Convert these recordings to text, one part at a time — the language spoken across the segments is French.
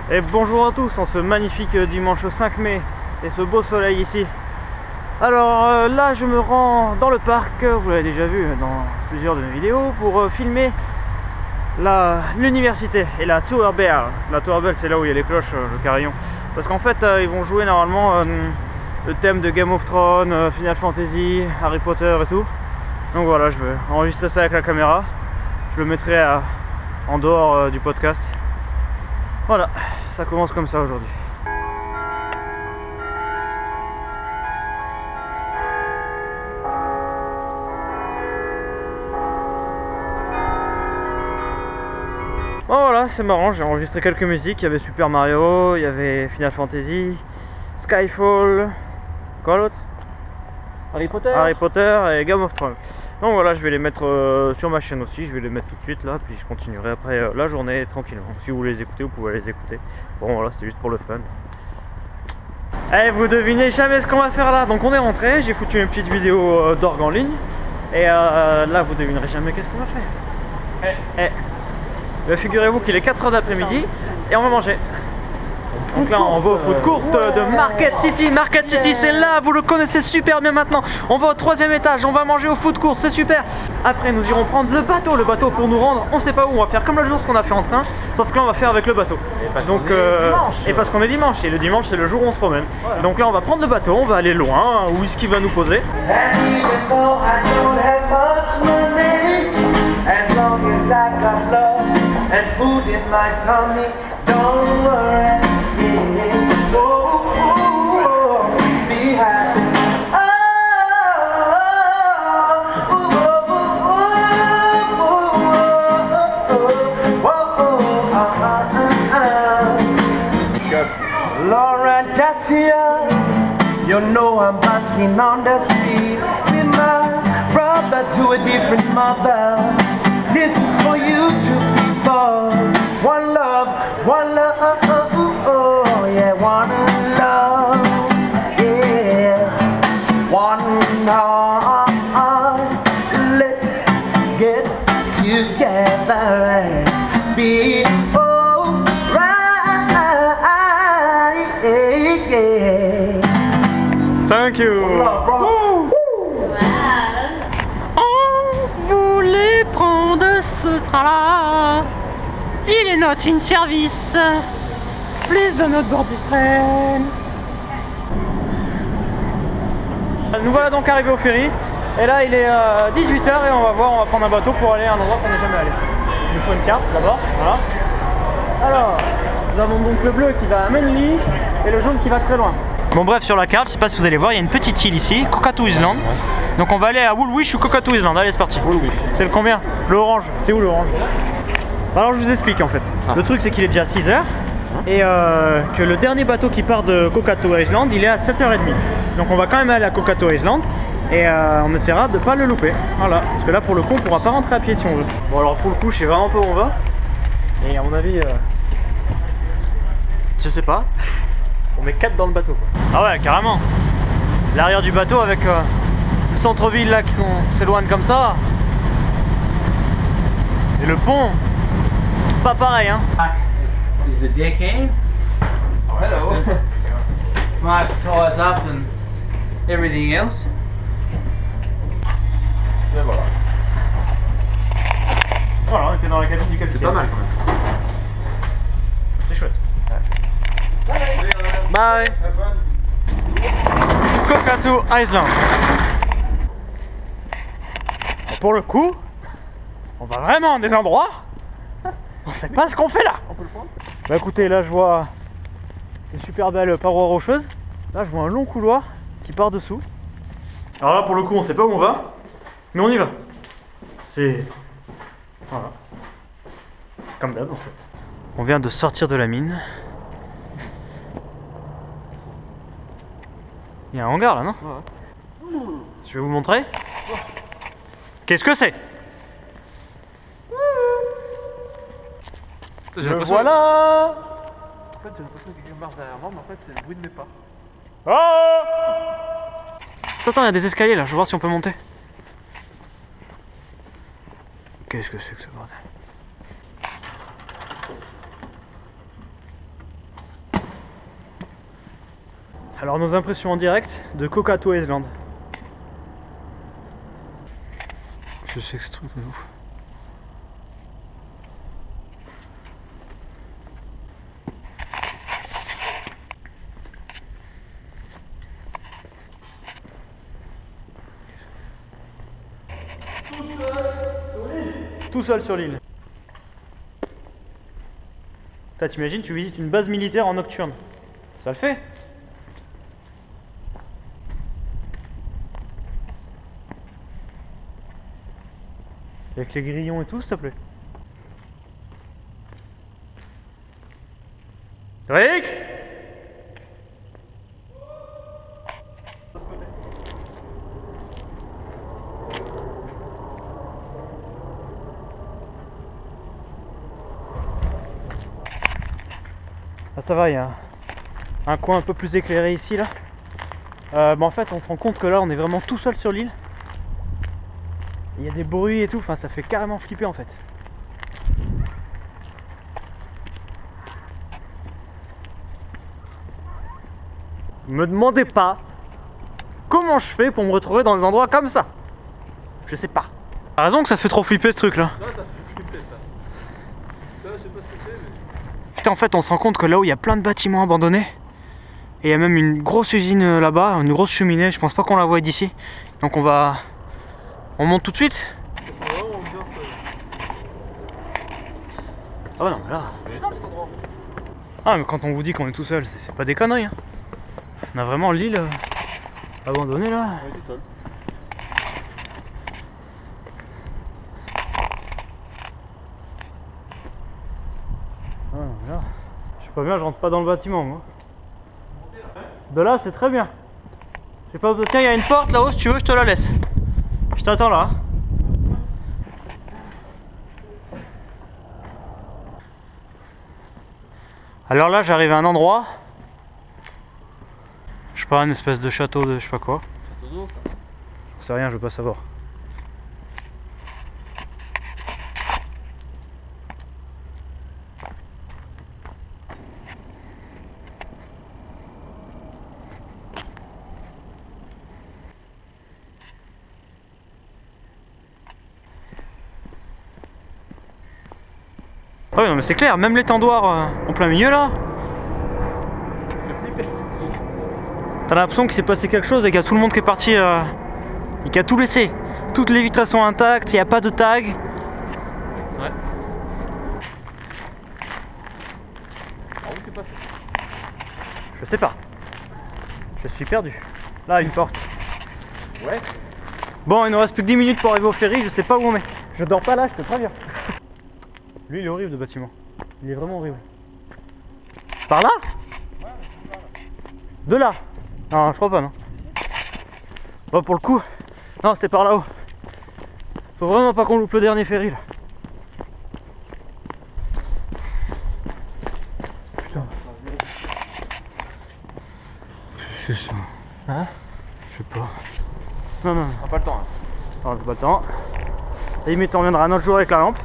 Et bonjour à tous en ce magnifique dimanche 5 mai et ce beau soleil ici. Alors là je me rends dans le parc, vous l'avez déjà vu dans plusieurs de mes vidéos, pour filmer l'université et la Tour Bell. La Tour Bell, c'est là où il y a les cloches, le carillon. Parce qu'en fait ils vont jouer normalement le thème de Game of Thrones, Final Fantasy, Harry Potter et tout. Donc voilà, je vais enregistrer ça avec la caméra. Je le mettrai en dehors du podcast. Voilà, ça commence comme ça aujourd'hui. Bon voilà, c'est marrant, j'ai enregistré quelques musiques. Il y avait Super Mario, il y avait Final Fantasy, Skyfall, quoi l'autre? Harry Potter et Game of Thrones. Donc voilà, je vais les mettre sur ma chaîne aussi, je vais les mettre tout de suite là, puis je continuerai après la journée tranquillement. Si vous voulez les écouter, vous pouvez les écouter. Bon voilà, c'était juste pour le fun. Eh, vous devinez jamais ce qu'on va faire là. Donc on est rentré, j'ai foutu une petite vidéo d'orgue en ligne. Et là, vous devinerez jamais qu'est-ce qu'on va faire. Figurez-vous qu'il est 4 h d'après-midi et on va manger. Donc là on va au food court de Market City. Market City, c'est là, vous le connaissez super bien maintenant. On va au 3e étage, on va manger au food court, c'est super. Après nous irons prendre le bateau pour nous rendre, on sait pas où. On va faire comme le jour ce qu'on a fait en train, sauf que là on va faire avec le bateau. Et parce qu'on est dimanche, et le dimanche c'est le jour où on se promène. Voilà. Donc là on va prendre le bateau, on va aller loin, où est-ce qu'il va nous poser. Laurent Garcia, you know I'm basking on the street with my brother to a different mother. This is for you two people. One love, oh yeah, one love, yeah, one heart. Let's get together and be Thank you. Wow. On voulait prendre ce train-là. Il est not in service. Please do not board this train. Nous voilà donc arrivés au ferry. Et là il est 18 h et on va voir, on va prendre un bateau pour aller à un endroit qu'on n'est jamais allé. Il nous faut une carte d'abord. Voilà. Alors, nous avons donc le bleu qui va à Manly et le jaune qui va très loin. Bon bref, sur la carte, je sais pas si vous allez voir, il y a une petite île ici, Cockatoo Island. Donc on va aller à Woolwich ou Cockatoo Island. Allez, c'est parti. C'est le combien? Le orange. C'est où le orange? Alors je vous explique en fait. Le truc c'est qu'il est déjà 6 h et que le dernier bateau qui part de Cockatoo Island, il est à 7 h 30. Donc on va quand même aller à Cockatoo Island et on essaiera de pas le louper. Voilà, parce que là pour le coup on pourra pas rentrer à pied si on veut. Bon alors pour le coup je sais vraiment pas où on va. Et à mon avis, je sais pas. On est 4 dans le bateau quoi. Ah ouais, carrément. L'arrière du bateau avec le centre-ville là qu'on s'éloigne comme ça. Et le pont, pas pareil hein. Is the deck in? Oh, hello. Mark ties up and everything else. Et voilà. Voilà, on était dans la cabine du capitaine. C'est pas mal quand même. C'était chouette. Bye. Cockatoo Island. Et pour le coup, on va vraiment à des endroits. On sait pas ce qu'on fait là. On peut le prendre. Bah écoutez, là je vois des super belles parois rocheuses. Là je vois un long couloir qui part dessous. Alors là pour le coup on sait pas où on va, mais on y va. C'est... Voilà. Comme d'hab en fait. On vient de sortir de la mine. Il y a un hangar là, non? Ouais. Je vais vous montrer. Qu'est-ce que c'est? Voilà. En fait, j'ai l'impression que quelqu'un marche derrière moi, mais en fait, c'est le bruit de mes pas. Oh. Attends, il y a des escaliers là, je vais voir si on peut monter. Qu'est-ce que c'est que ce bordel? Alors nos impressions en direct de Cokato Island. Je sais que ce truc est ouf. Tout seul sur l'île. T'imagines, tu visites une base militaire en nocturne. Ça le fait. Avec les grillons et tout, s'il te plaît. Rick! Ah, ça va, il y a un coin un peu plus éclairé ici là. En fait on se rend compte que là on est vraiment tout seul sur l'île. Il y a des bruits et tout, enfin ça fait carrément flipper en fait. Me demandez pas comment je fais pour me retrouver dans des endroits comme ça. Je sais pas. T'as raison que ça fait trop flipper ce truc là. Ça fait flipper ça. Ça, je sais pas ce que c'est, mais. Putain, en fait on se rend compte que là où il y a plein de bâtiments abandonnés, et il y a même une grosse usine là-bas, une grosse cheminée, je pense pas qu'on la voit d'ici. Donc on monte tout de suite. Vraiment bien ça. Ah ouais non mais là. Il est énorme cet endroit. Ah mais quand on vous dit qu'on est tout seul, c'est pas des conneries hein. On a vraiment l'île abandonnée là. On est tout seul. Ah non mais là. Je suis pas bien, je rentre pas dans le bâtiment moi. De là c'est très bien. J'ai pas... Tiens, il y a une porte là-haut, si tu veux je te la laisse. Je t'attends là. Alors là j'arrive à un endroit. Je sais pas, une espèce de château de je sais pas quoi. Château d'eau ça. J'en sais rien, je veux pas savoir. Ah oui non mais c'est clair, même l'étendoir en plein milieu là. Ça fait flipper ce truc. T'as l'impression qu'il s'est passé quelque chose et qu'il y a tout le monde qui est parti et qui a tout laissé. Toutes les vitres sont intactes, il n'y a pas de tag. Ouais. Alors où t'es passé? Je sais pas. Je suis perdu. Là, une porte. Ouais. Bon, il nous reste plus que 10 minutes pour arriver au ferry, je sais pas où on est. Je dors pas là, je te préviens. Lui, il est horrible, le bâtiment. Il est vraiment horrible. Par là? De là? Non, je crois pas, non. Bon, pour le coup, non, c'était par là-haut. Faut vraiment pas qu'on loupe le dernier ferry, là. Putain. C'est ça. Hein? Je sais pas. Non, non, non. On a pas le temps. Hein. On n'a pas le temps. Et limite, on reviendra un autre jour avec la lampe.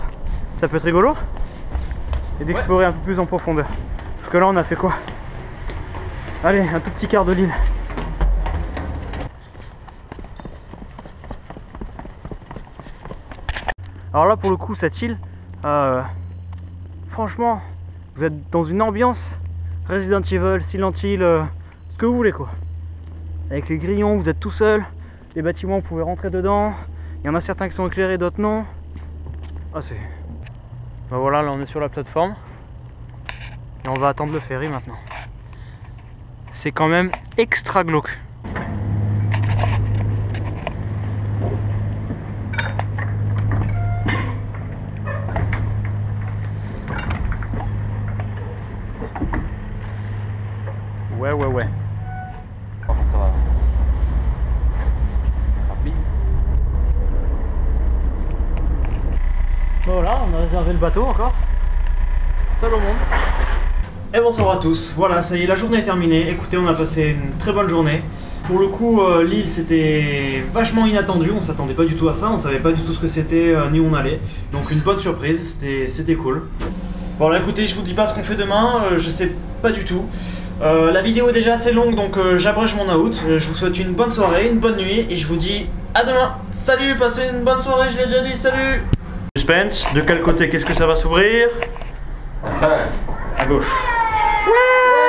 Ça peut être rigolo. Et d'explorer un peu plus en profondeur. Parce que là, on a fait quoi? Allez, un tout petit quart de l'île. Alors là, pour le coup, cette île, franchement, vous êtes dans une ambiance Resident Evil, Silent Hill, ce que vous voulez quoi. Avec les grillons, vous êtes tout seul. Les bâtiments, vous pouvez rentrer dedans. Il y en a certains qui sont éclairés, d'autres non. Ah, c'est... Ben voilà, là on est sur la plateforme. Et on va attendre le ferry maintenant. C'est quand même extra glauque. Ouais. Franchement, ça va. Rapide. Bon voilà, on a réservé le bateau encore. Seul au monde. Et bonsoir à tous. Voilà, ça y est, la journée est terminée. Écoutez, on a passé une très bonne journée. Pour le coup, l'île c'était vachement inattendu. On s'attendait pas du tout à ça. On savait pas du tout ce que c'était ni où on allait. Donc une bonne surprise. C'était cool. Bon là, écoutez, je vous dis pas ce qu'on fait demain. Je sais pas du tout. La vidéo est déjà assez longue, donc j'abrège mon out. Je vous souhaite une bonne soirée, une bonne nuit, et je vous dis à demain. Salut, passez une bonne soirée, je l'ai déjà dit, salut. Suspense, de quel côté, qu'est-ce que ça va s'ouvrir? À gauche. Ouais.